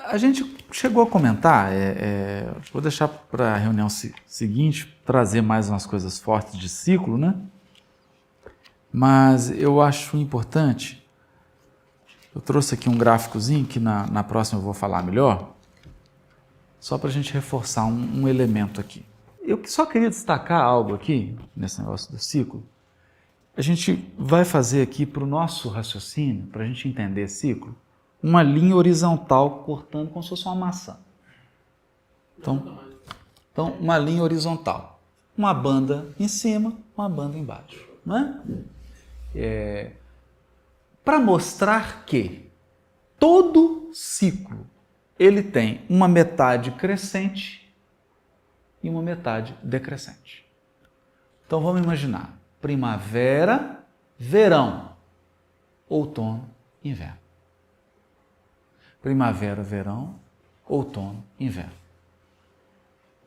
A gente chegou a comentar, vou deixar para a reunião seguinte, trazer mais umas coisas fortes de ciclo, né? Mas eu acho importante, eu trouxe aqui um gráficozinho que na próxima eu vou falar melhor, só para a gente reforçar um elemento aqui. Eu só queria destacar algo aqui, nesse negócio do ciclo. A gente vai fazer aqui para o nosso raciocínio, para a gente entender ciclo, uma linha horizontal cortando como se fosse uma maçã. Então uma linha horizontal. Uma banda em cima, uma banda embaixo. Não é? Para mostrar que todo ciclo ele tem uma metade crescente e uma metade decrescente. Então vamos imaginar primavera, verão, outono, inverno. Primavera, verão, outono, inverno.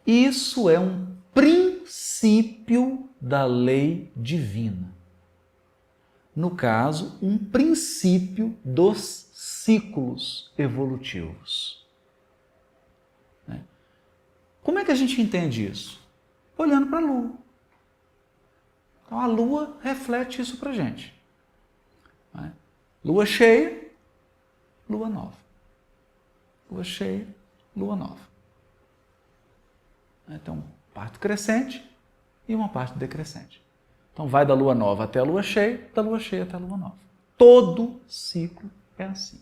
Isso é um princípio da lei divina. No caso, um princípio dos ciclos evolutivos. Como é que a gente entende isso? Olhando para a Lua. Então a Lua reflete isso para a gente. Lua cheia, Lua nova. Lua cheia, Lua nova. Então, parte crescente e uma parte decrescente. Então, vai da Lua nova até a Lua cheia, da Lua cheia até a Lua nova. Todo ciclo é assim.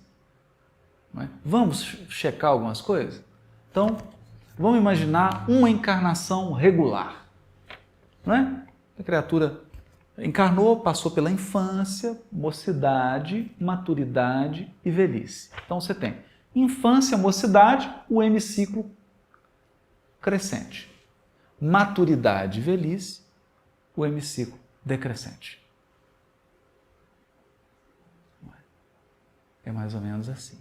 Vamos checar algumas coisas? Então, vamos imaginar uma encarnação regular. A criatura encarnou, passou pela infância, mocidade, maturidade e velhice. Então, você tem infância, mocidade, o hemiciclo crescente. Maturidade e velhice, o hemiciclo decrescente. É mais ou menos assim.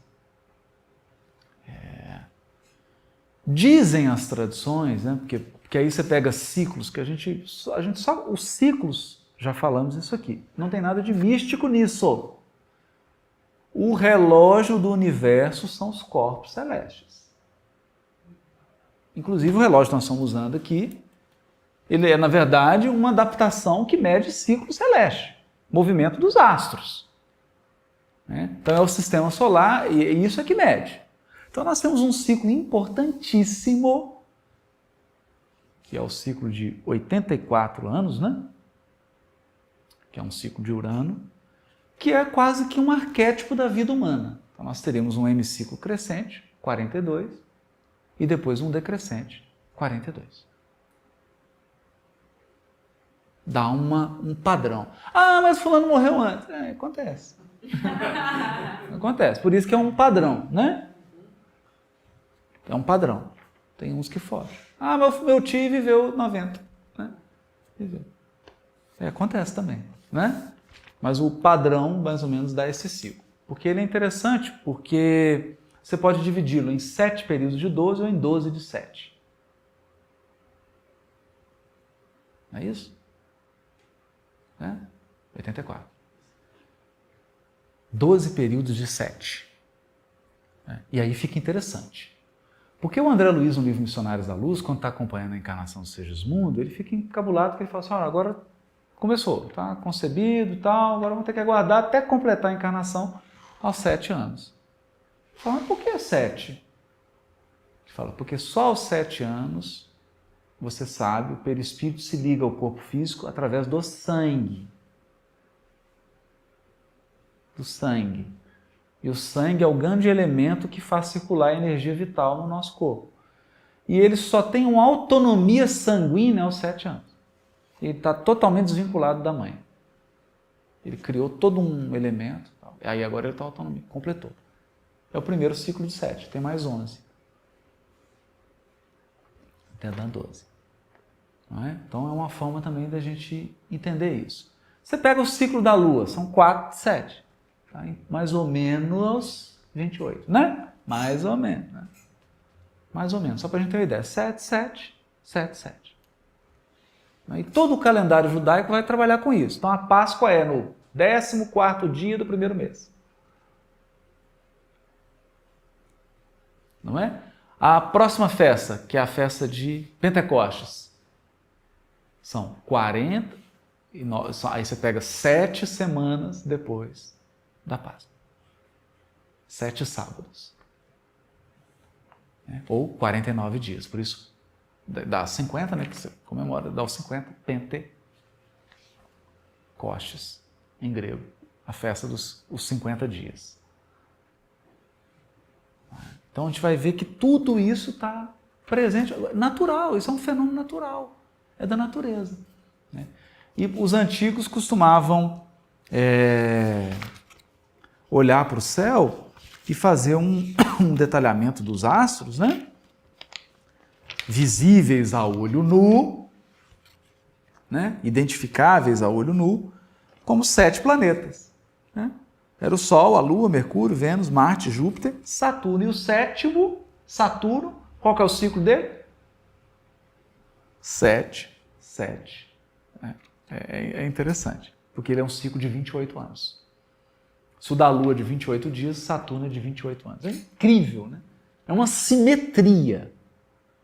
Dizem as tradições, né? Porque aí você pega ciclos que a gente só os ciclos, já falamos isso aqui. Não tem nada de místico nisso. O relógio do universo são os corpos celestes. Inclusive o relógio que nós estamos usando aqui, ele é, na verdade, uma adaptação que mede ciclo celeste, movimento dos astros. Então é o sistema solar e isso é que mede. Então nós temos um ciclo importantíssimo, que é o ciclo de 84 anos, que é um ciclo de Urano, que é quase que um arquétipo da vida humana. Então nós teríamos um hemiciclo crescente, 42, e depois um decrescente, 42. Dá um padrão. Ah, mas fulano morreu antes. Acontece. Acontece. Por isso que é um padrão, É um padrão. Tem uns que fogem. Ah, meu tio viveu 90. Viveu. Acontece também, Mas o padrão, mais ou menos, dá esse ciclo. Porque ele é interessante, porque você pode dividi-lo em 7 períodos de 12 ou em 12 de 7. Não é isso? 84. 12 períodos de 7. E aí fica interessante. Porque o André Luiz, no livro Missionários da Luz, quando está acompanhando a encarnação dos Segismundo, ele fica encabulado porque ele fala assim, agora começou, está concebido e tal, agora vamos ter que aguardar até completar a encarnação aos 7 anos. Ele fala, mas por que 7? Ele fala, porque só aos 7 anos, você sabe, o perispírito se liga ao corpo físico através do sangue. Do sangue. E o sangue é o grande elemento que faz circular a energia vital no nosso corpo. E ele só tem uma autonomia sanguínea aos 7 anos. Ele está totalmente desvinculado da mãe. Ele criou todo um elemento, aí agora ele está autonomia, completou. É o primeiro ciclo de 7, tem mais 11. Até dar 12. Então é uma forma também da gente entender isso. Você pega o ciclo da Lua, são 4 de 7. Mais ou menos 28, Mais ou menos, Mais ou menos, só para a gente ter uma ideia. 7, 7, 7, 7. E todo o calendário judaico vai trabalhar com isso. Então a Páscoa é no 14º dia do primeiro mês. não é? A próxima festa, que é a festa de Pentecostes, são 40, aí você pega 7 semanas depois da Páscoa. 7 sábados. Ou 49 dias, por isso dá 50, né, que você comemora, dá os 50 Pentecostes, em grego, a festa dos 50 dias. Então a gente vai ver que tudo isso está presente, natural, isso é um fenômeno natural, é da natureza. Né? E os antigos costumavam olhar para o céu e fazer um detalhamento dos astros, né? Visíveis a olho nu, né? Identificáveis a olho nu, como 7 planetas. Né? Era o Sol, a Lua, Mercúrio, Vênus, Marte, Júpiter, Saturno. E o 7º, Saturno, qual que é o ciclo dele? 7. É interessante, porque ele é um ciclo de 28 anos. Se o da Lua é de 28 dias, Saturno é de 28 anos. É incrível, né? É uma simetria.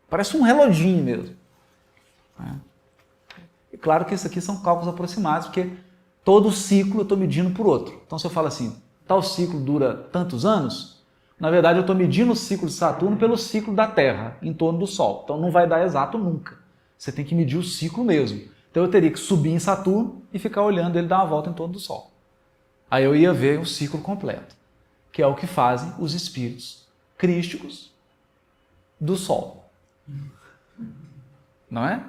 Parece um reloginho mesmo. E claro que isso aqui são cálculos aproximados, porque todo ciclo eu estou medindo por outro. Então, se eu falo assim, tal ciclo dura tantos anos, na verdade eu estou medindo o ciclo de Saturno pelo ciclo da Terra, em torno do Sol. Então, não vai dar exato nunca. Você tem que medir o ciclo mesmo. Então, eu teria que subir em Saturno e ficar olhando ele dar uma volta em torno do Sol. Aí eu ia ver o ciclo completo, que é o que fazem os espíritos crísticos do Sol. Não é?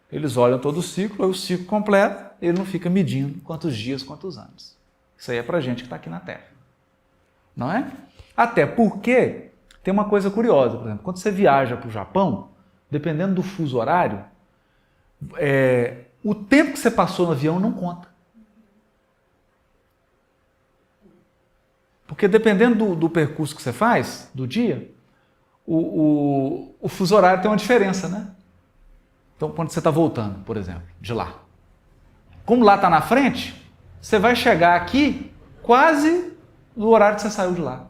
Eles olham todo o ciclo, aí o ciclo completo, ele não fica medindo quantos dias, quantos anos. Isso aí é pra gente que está aqui na Terra. Não é? Até porque tem uma coisa curiosa, por exemplo, quando você viaja para o Japão, dependendo do fuso horário, o tempo que você passou no avião não conta. Porque dependendo do percurso que você faz, do dia, o fuso horário tem uma diferença, né? Então, quando você está voltando, por exemplo, de lá. Como lá está na frente, você vai chegar aqui quase no horário que você saiu de lá.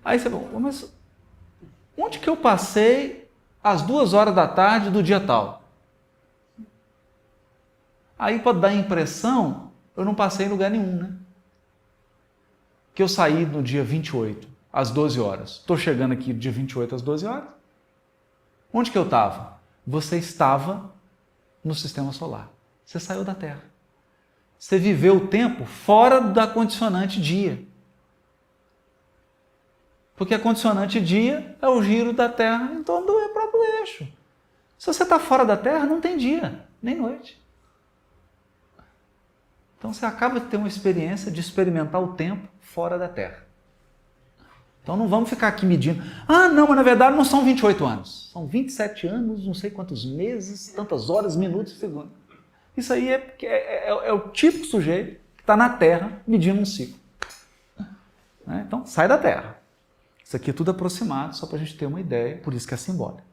Aí você fala, mas onde que eu passei às 2 horas da tarde do dia tal? Aí pode dar a impressão, eu não passei em lugar nenhum, né? Que eu saí no dia 28, às 12 horas. Estou chegando aqui no dia 28 às 12 horas. Onde que eu estava? Você estava no sistema solar. Você saiu da Terra. Você viveu o tempo fora da condicionante dia. Porque a condicionante dia é o giro da Terra em torno do próprio eixo. Se você está fora da Terra, não tem dia, nem noite. Então você acaba de ter uma experiência de experimentar o tempo fora da Terra. Então não vamos ficar aqui medindo. Ah, não, mas na verdade não são 28 anos. São 27 anos, não sei quantos meses, tantas horas, minutos e segundos. Isso aí é o típico sujeito que está na Terra medindo um ciclo. Então sai da Terra. Isso aqui é tudo aproximado, só para a gente ter uma ideia, por isso que é simbólico.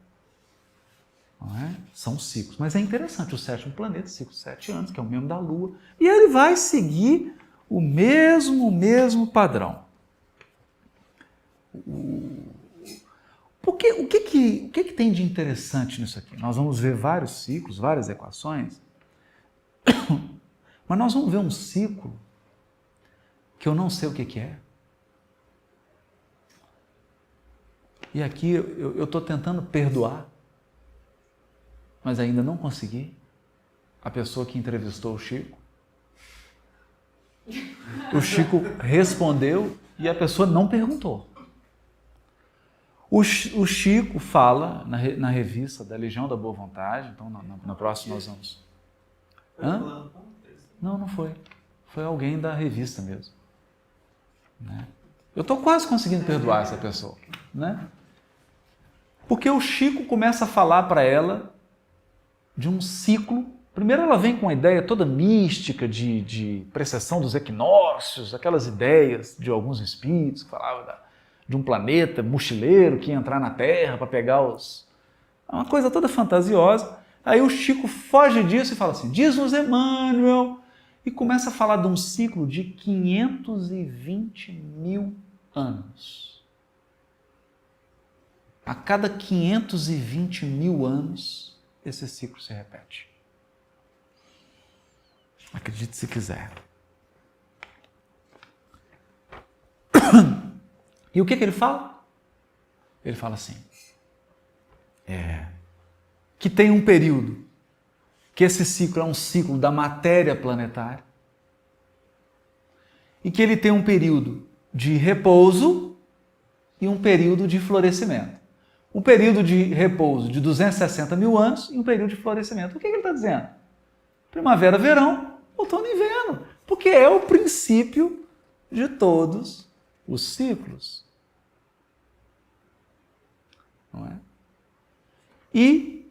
Não é? São ciclos. Mas é interessante, o 7º planeta, ciclo de 7 anos, que é o mesmo da Lua, e ele vai seguir o mesmo padrão. O que tem de interessante nisso aqui? Nós vamos ver vários ciclos, várias equações, mas nós vamos ver um ciclo que eu não sei o que é. E aqui eu estou tentando perdoar, mas ainda não consegui. A pessoa que entrevistou o Chico. O Chico respondeu e a pessoa não perguntou. O Chico fala na revista da Legião da Boa Vontade, então na próxima nós vamos... Hã? Não foi. Foi alguém da revista mesmo. Né? Eu estou quase conseguindo perdoar essa pessoa. Né? Porque o Chico começa a falar para ela de um ciclo. Primeiro ela vem com uma ideia toda mística de precessão dos equinócios, aquelas ideias de alguns espíritos que falavam de um planeta mochileiro que ia entrar na Terra para pegar os... Uma coisa toda fantasiosa. Aí o Chico foge disso e fala assim, diz-nos Emmanuel, e começa a falar de um ciclo de 520 mil anos. A cada 520 mil anos, esse ciclo se repete. Acredite se quiser. E o que ele fala? Ele fala assim, que tem um período, que esse ciclo é um ciclo da matéria planetária, e que ele tem um período de repouso e um período de florescimento. Um período de repouso de 260 mil anos e um período de florescimento. O que ele está dizendo? Primavera, verão, outono e inverno. Porque é o princípio de todos os ciclos. Não é? E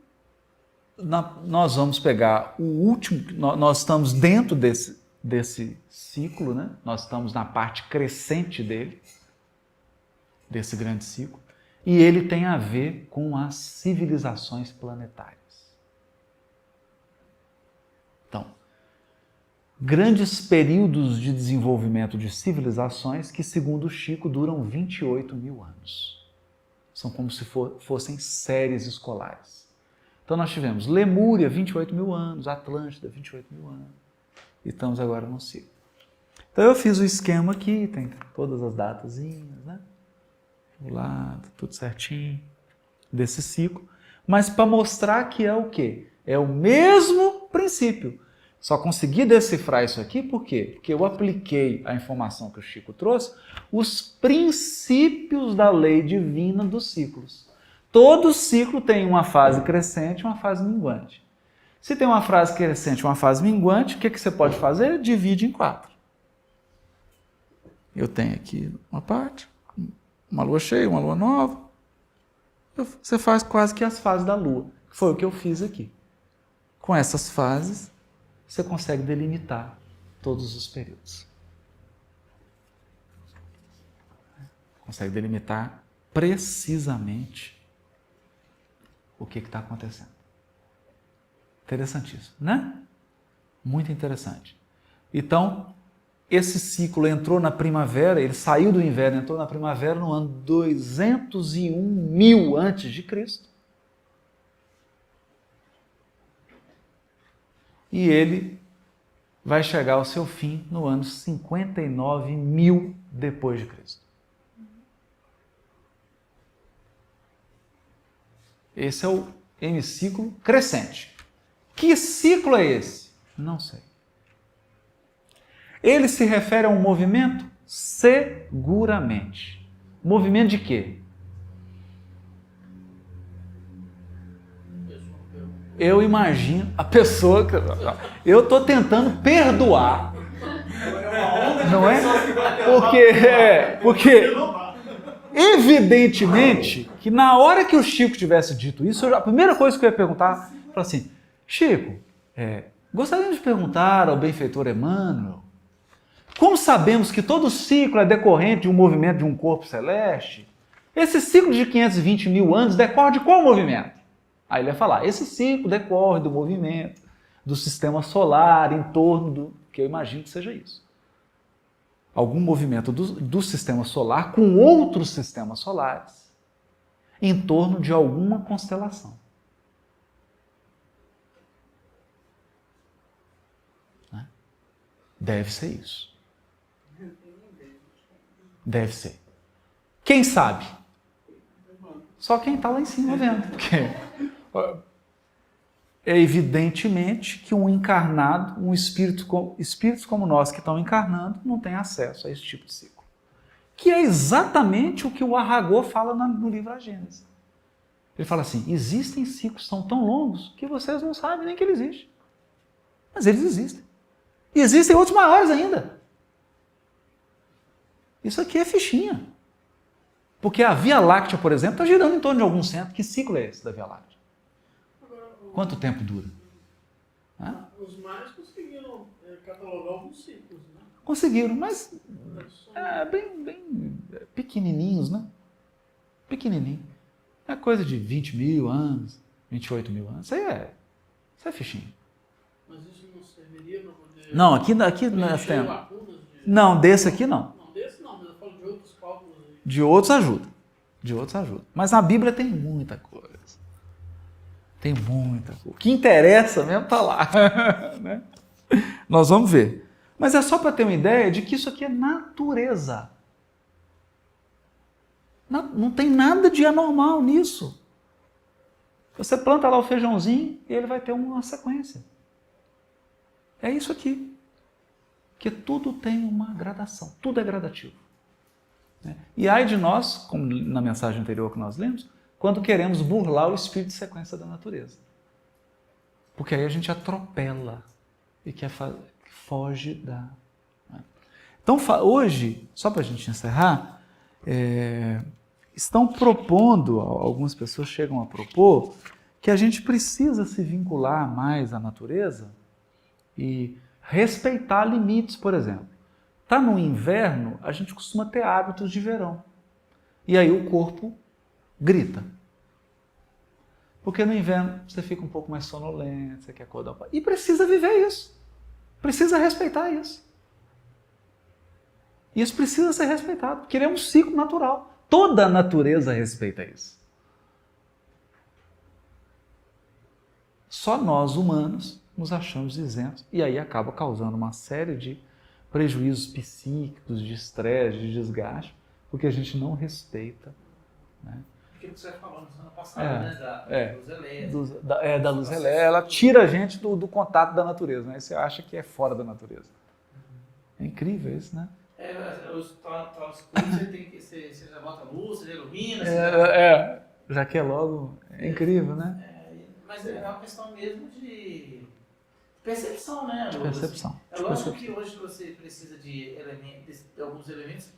nós vamos pegar o último, nós estamos dentro desse ciclo, né? Nós estamos na parte crescente dele, desse grande ciclo. E ele tem a ver com as civilizações planetárias. Então, grandes períodos de desenvolvimento de civilizações que, segundo o Chico, duram 28 mil anos. São como se fossem séries escolares. Então nós tivemos Lemúria, 28 mil anos, Atlântida, 28 mil anos. E estamos agora no ciclo. Então eu fiz o esquema aqui, tem todas as datazinhas, né? O lado, tudo certinho, desse ciclo, mas para mostrar que é o quê? É o mesmo princípio. Só consegui decifrar isso aqui por quê? Porque eu apliquei a informação que o Chico trouxe, os princípios da lei divina dos ciclos. Todo ciclo tem uma fase crescente e uma fase minguante. Se tem uma fase crescente e uma fase minguante, o que você pode fazer? Divide em 4. Eu tenho aqui uma parte, uma lua cheia, uma lua nova. Você faz quase que as fases da lua. Foi o que eu fiz aqui. Com essas fases, você consegue delimitar todos os períodos. Consegue delimitar precisamente o que está acontecendo. Interessantíssimo, né? Muito interessante. Então, esse ciclo entrou na primavera, ele saiu do inverno, entrou na primavera no ano 201 mil antes de Cristo. E ele vai chegar ao seu fim no ano 59 mil depois de Cristo. Esse é o hemiciclo crescente. Que ciclo é esse? Não sei. Ele se refere a um movimento? Seguramente. Movimento de quê? Eu imagino a pessoa... Eu estou tentando perdoar. Não é? Porque evidentemente que na hora que o Chico tivesse dito isso, a primeira coisa que eu ia perguntar, foi assim, Chico, gostaríamos de perguntar ao benfeitor Emmanuel, como sabemos que todo ciclo é decorrente de um movimento de um corpo celeste? Esse ciclo de 520 mil anos decorre de qual movimento? Aí ele ia falar, esse ciclo decorre do movimento do sistema solar em torno do... que eu imagino que seja isso. Algum movimento do sistema solar com outros sistemas solares em torno de alguma constelação. Né? Deve ser isso. Deve ser. Quem sabe? Só quem está lá em cima vendo. Porque é evidentemente que um encarnado, espíritos como nós que estão encarnando, não têm acesso a esse tipo de ciclo. Que é exatamente o que o Aragô fala no livro A Gênese. Ele fala assim, existem ciclos que são tão longos que vocês não sabem nem que ele existe. Mas eles existem. E existem outros maiores ainda. Isso aqui é fichinha. Porque a Via Láctea, por exemplo, está girando em torno de algum centro. Que ciclo é esse da Via Láctea? Quanto tempo dura? Os maias conseguiram catalogar alguns ciclos, né? Conseguiram, mas bem pequenininhos, né? Pequenininho. É coisa de 20 mil anos, 28 mil anos. Isso é fichinho. Mas isso não serviria para poder... Não, aqui nós temos... Não, desse aqui não. Não, desse não, mas eu falo de outros cálculos aí. De outros ajuda. De outros ajuda. Mas na Bíblia tem muita coisa. Tem muita coisa. O que interessa mesmo está lá. Né? Nós vamos ver. Mas é só para ter uma ideia de que isso aqui é natureza. Não tem nada de anormal nisso. Você planta lá o feijãozinho e ele vai ter uma sequência. É isso aqui. Que tudo tem uma gradação. Tudo é gradativo. E ai de nós, como na mensagem anterior que nós lemos, quando queremos burlar o espírito de sequência da natureza. Porque aí a gente atropela e foge da... Então hoje, só para a gente encerrar, estão propondo, algumas pessoas chegam a propor, que a gente precisa se vincular mais à natureza e respeitar limites, por exemplo. Está no inverno, a gente costuma ter hábitos de verão. E aí o corpo grita. Porque no inverno você fica um pouco mais sonolento, você quer acordar um pouco. E precisa viver isso. Precisa respeitar isso. Isso precisa ser respeitado, porque ele é um ciclo natural. Toda a natureza respeita isso. Só nós, humanos, nos achamos isentos e aí acaba causando uma série de prejuízos psíquicos, de estresse, de desgaste, porque a gente não respeita. Né? Aquilo que você falou na semana passada, né? Da luz elétrica. Da luz elétrica. Ela tira a gente do contato da natureza. Né? Você acha que é fora da natureza. É incrível isso, né? Tá escuro, você já bota luz, você já ilumina. Já que é logo... É incrível, né? Mas é uma questão mesmo de percepção, né? De percepção. É lógico que hoje você precisa de alguns elementos.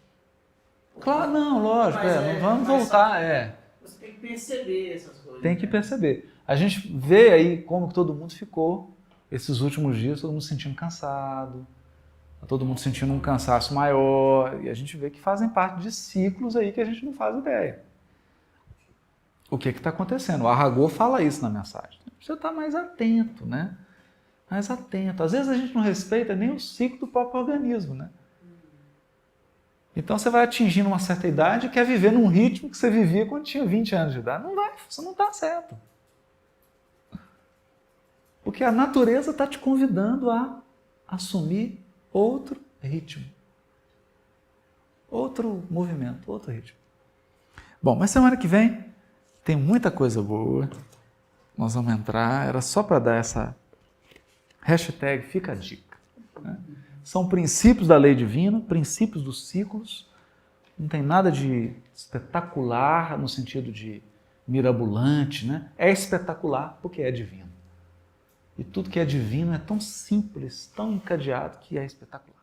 Claro, não, lógico. Não vamos voltar. Você tem que perceber essas coisas. Tem que perceber. A gente vê aí como que todo mundo ficou esses últimos dias, todo mundo se sentindo cansado, todo mundo sentindo um cansaço maior, e a gente vê que fazem parte de ciclos aí que a gente não faz ideia. O que está acontecendo? O Aragô fala isso na mensagem. Você está mais atento, né? Mais atento. Às vezes a gente não respeita nem o ciclo do próprio organismo, né? Então você vai atingindo uma certa idade e quer viver num ritmo que você vivia quando tinha 20 anos de idade. Não vai, isso não está certo. Porque a natureza está te convidando a assumir outro ritmo. Outro movimento, outro ritmo. Bom, mas semana que vem tem muita coisa boa. Nós vamos entrar. Era só para dar essa hashtag Fica a Dica. Né? São princípios da lei divina, princípios dos ciclos. Não tem nada de espetacular no sentido de mirabolante. Né? É espetacular porque é divino. E tudo que é divino é tão simples, tão encadeado que é espetacular.